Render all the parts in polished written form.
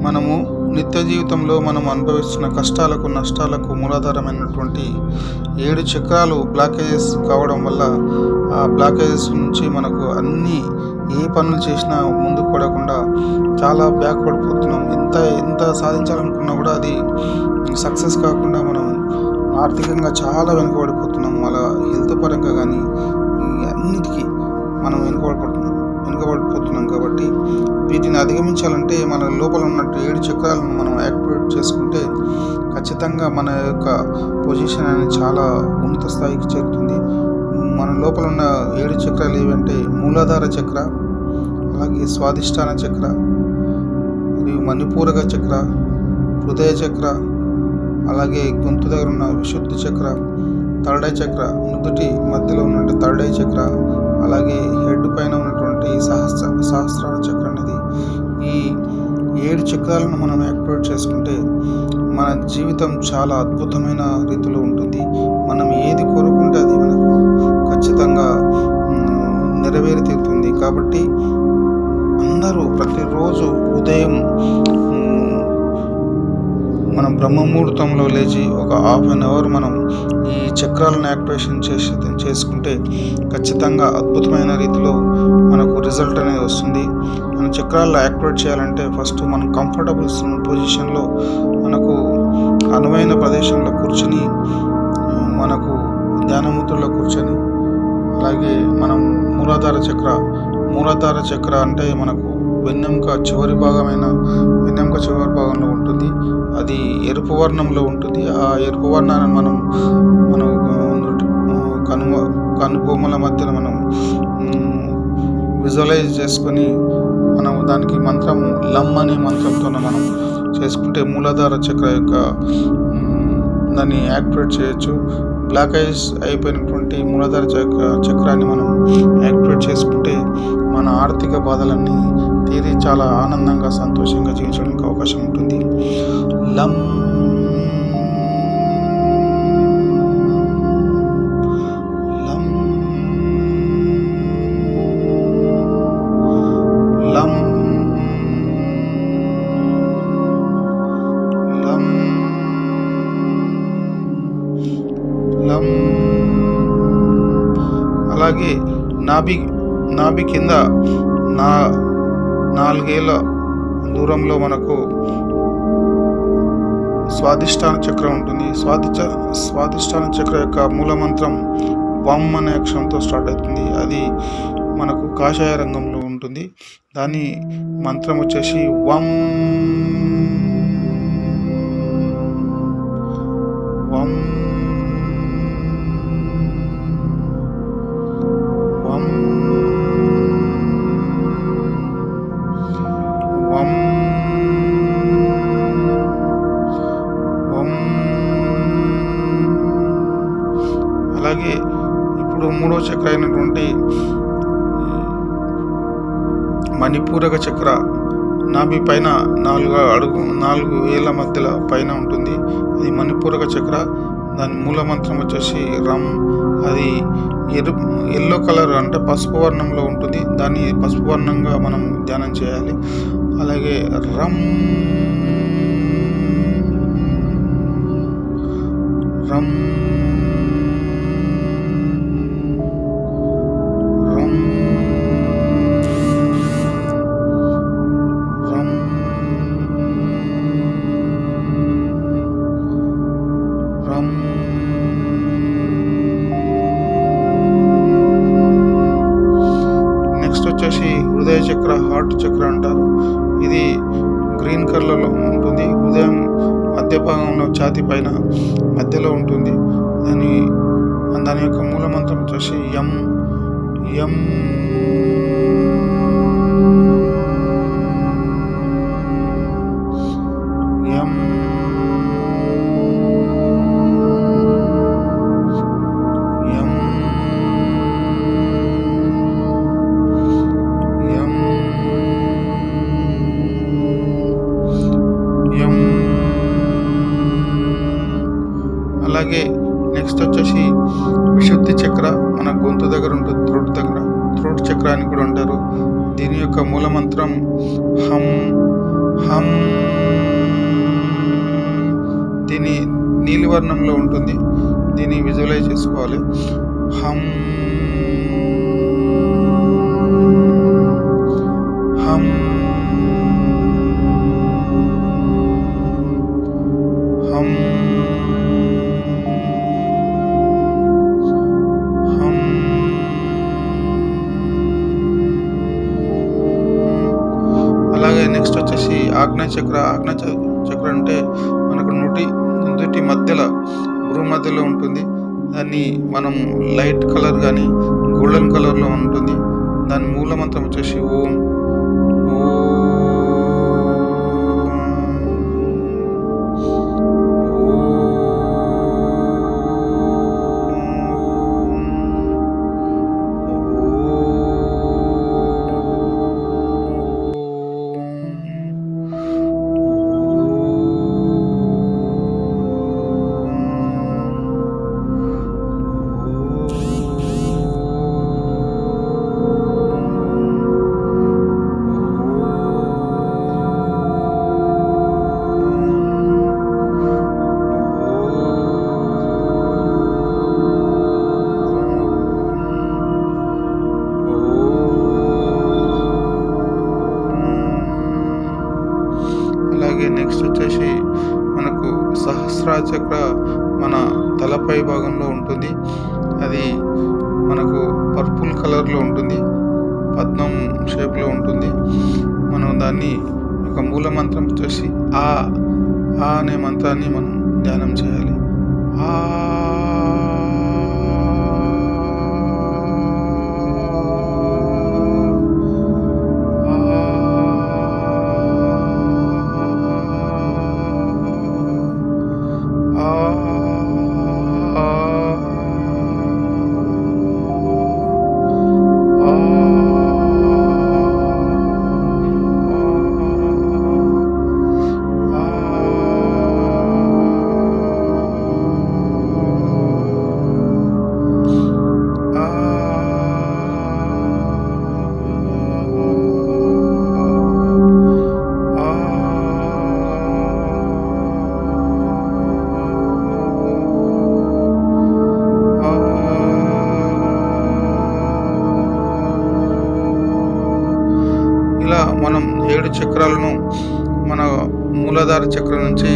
మనము నిత్య జీవితంలో మనం అనుభవిస్తున్న కష్టాలకు నష్టాలకు మూలాధారమైనటువంటి 7 చక్రాలు బ్లాకేజెస్ కావడం వల్ల ఆ బ్లాకేజెస్ నుంచి మనకు అన్నీ ఏ పనులు చేసినా ముందుకు పడకుండా చాలా బ్యాక్ పడిపోతున్నాం. ఎంత సాధించాలనుకున్నా కూడా అది సక్సెస్ కాకుండా మనం ఆర్థికంగా చాలా వెనుకబడిపోతున్నాం. అలా హెల్త్ పరంగా కానీ అన్నిటికీ మనం వెనుకబడిపోతున్నాం. కాబట్టి వీటిని అధిగమించాలంటే మన లోపల ఉన్నట్టు 7 చక్రాలను మనం యాక్టివేట్ చేసుకుంటే ఖచ్చితంగా మన యొక్క పొజిషన్ అనేది చాలా ఉన్నత స్థాయికి చేరుతుంది. మన లోపల ఉన్న 7 చక్రాలు ఏవంటే మూలాధార చక్ర, అలాగే స్వాదిష్టాన చక్ర, మరియు మణిపూరక చక్ర, హృదయ చక్ర, అలాగే గొంతు దగ్గర ఉన్న విశుద్ధి చక్ర, థర్డ్ ఐ చక్ర, నుదుటి మధ్యలో ఉన్నటువంటి థర్డ్ ఐ చక్ర, అలాగే హెడ్ పైన ఉన్నటువంటి సహస్రార చక్ర అనేది ఈ 7 చక్రాలను మనం యాక్టివేట్ చేసుకుంటే మన జీవితం చాలా అద్భుతమైన రీతిలో ఉంటుంది. మనం ఏది కోరుకుంటే అది మనకు ఖచ్చితంగా నెరవేరి తీరుతుంది. కాబట్టి అందరూ ప్రతిరోజు ఉదయం మనం బ్రహ్మముహూర్తంలో లేచి ఒక హాఫ్ అన్ అవర్ మనం ఈ చక్రాలను యాక్టివేషన్ చేసుకుంటే ఖచ్చితంగా అద్భుతమైన రీతిలో మనకు రిజల్ట్ అనేది వస్తుంది. మన చక్రాలను యాక్టివేట్ చేయాలంటే ఫస్ట్ మనం కంఫర్టబుల్ పొజిషన్లో మనకు అనువైన ప్రదేశంలో కూర్చొని మనకు ధ్యానముద్రలో కూర్చొని, అలాగే మనం మూలాధార చక్ర అంటే మనకు వెన్నెముక చివరి భాగంలో ఉంటుంది. అది ఎరుపు వర్ణంలో ఉంటుంది. ఆ ఎరుపు వర్ణాన్ని మనం కనుబొమ్మల మధ్యలో మనం విజువలైజ్ చేసుకొని మనం దానికి మంత్రము లమ్ అనే మంత్రంతో మనం చేసుకుంటే మూలాధార చక్ర యొక్క దాన్ని యాక్టివేట్ చేయొచ్చు. బ్లాక్ ఐస్ అయిపోయినటువంటి మూలాధార చక్రాన్ని మనం యాక్టివేట్ చేసుకుంటే మన ఆర్థిక బాధలన్నీ తీరి చాలా ఆనందంగా సంతోషంగా జీవించడానికి అవకాశం ఉంటుంది. లం లం లం లం లం. అలాగే నాభి కింద 4 ఏళ్ళ దూరంలో మనకు స్వాదిష్టాన చక్రం ఉంటుంది. స్వాదిష్టాన చక్ర యొక్క మూల మంత్రం వమ్ అనే అక్షరంతో స్టార్ట్ అవుతుంది. అది మనకు కాషాయ రంగంలో ఉంటుంది. దాని మంత్రం వచ్చేసి వమ్ వమ్ వమ్ వమ్ వమ్. అలాగే ఇప్పుడు 3వ చక్ర అయినటువంటి మణిపూరక చక్ర నాభి పైన 4 ఏళ్ళ మధ్యలో పైన ఉంటుంది. అది మణిపూరక చక్ర. దాని మూల మంత్రం వచ్చేసి రమ్. అది ఎల్లో కలర్ అంటే పసుపు వర్ణంలో ఉంటుంది. దాన్ని పసుపు వర్ణంగా మనం ధ్యానం చేయాలి. అలాగే రమ్ రమ్ రమ్ రమ్ రమ్. నెక్స్ట్ వచ్చేసి హృదయ చక్ర, హార్ట్ చక్ర అంటారు. ఇది గ్రీన్ కలర్లో ఉంటుంది. హృదయం మధ్య భాగంలో ఛాతీ పైన మధ్యలో ఉంటుంది. దాని యొక్క మూల మంత్రం వచ్చేసి యం యం యం యం యం యం. అలాగే నెక్స్ట్ వచ్చేసి విశుద్ధి చక్ర మన గొంతు దగ్గర ఉంటుంది. థ్రోట్ చక్ర అని కూడా అంటారు. దీని యొక్క మూల మంత్రం హం హం. దీని నీలివర్ణంలో ఉంటుంది. దీన్ని విజువలైజ్ చేసుకోవాలి. హం హం హం హం. అలాగే నెక్స్ట్ వచ్చేసి ఆజ్ఞా చక్ర. చక్ర అంటే మనకు నుదుటి మధ్యలో మధ్యలో ఉంటుంది. దాన్ని మనం లైట్ కలర్ కానీ గోల్డెన్ కలర్లో ఉంటుంది. దాని మూల మంత్రం వచ్చేసి ఓం. అలాగే నెక్స్ట్ వచ్చేసి మనకు సహస్రార చక్ర మన తలపై భాగంలో ఉంటుంది. అది మనకు పర్పుల్ కలర్లో ఉంటుంది. పద్మం షేప్లో ఉంటుంది. మనం దాన్ని ఒక మూల మంత్రం వచ్చేసి ఆ అనే మంత్రాన్ని మనం ధ్యానం చేయాలి. ఆ ఇలా మనం 7 చక్రాలను మన మూలాధార చక్రం నుంచి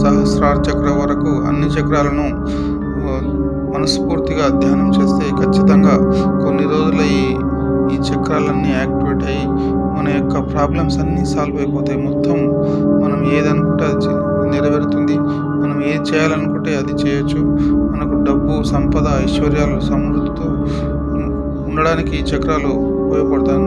సహస్రార చక్ర వరకు అన్ని చక్రాలను మనస్ఫూర్తిగా ధ్యానం చేస్తే ఖచ్చితంగా కొన్ని రోజుల ఈ చక్రాలన్నీ యాక్టివేట్ అయ్యి మన యొక్క ప్రాబ్లమ్స్ అన్నీ సాల్వ్ అయిపోతాయి. మొత్తం మనం ఏదనుకుంటే అది నెరవేరుతుంది. మనం ఏది చేయాలనుకుంటే అది చేయొచ్చు. మనకు డబ్బు, సంపద, ఐశ్వర్యాలు, సమృద్ధితో ఉండడానికి ఈ చక్రాలు ఉపయోగపడతాయి.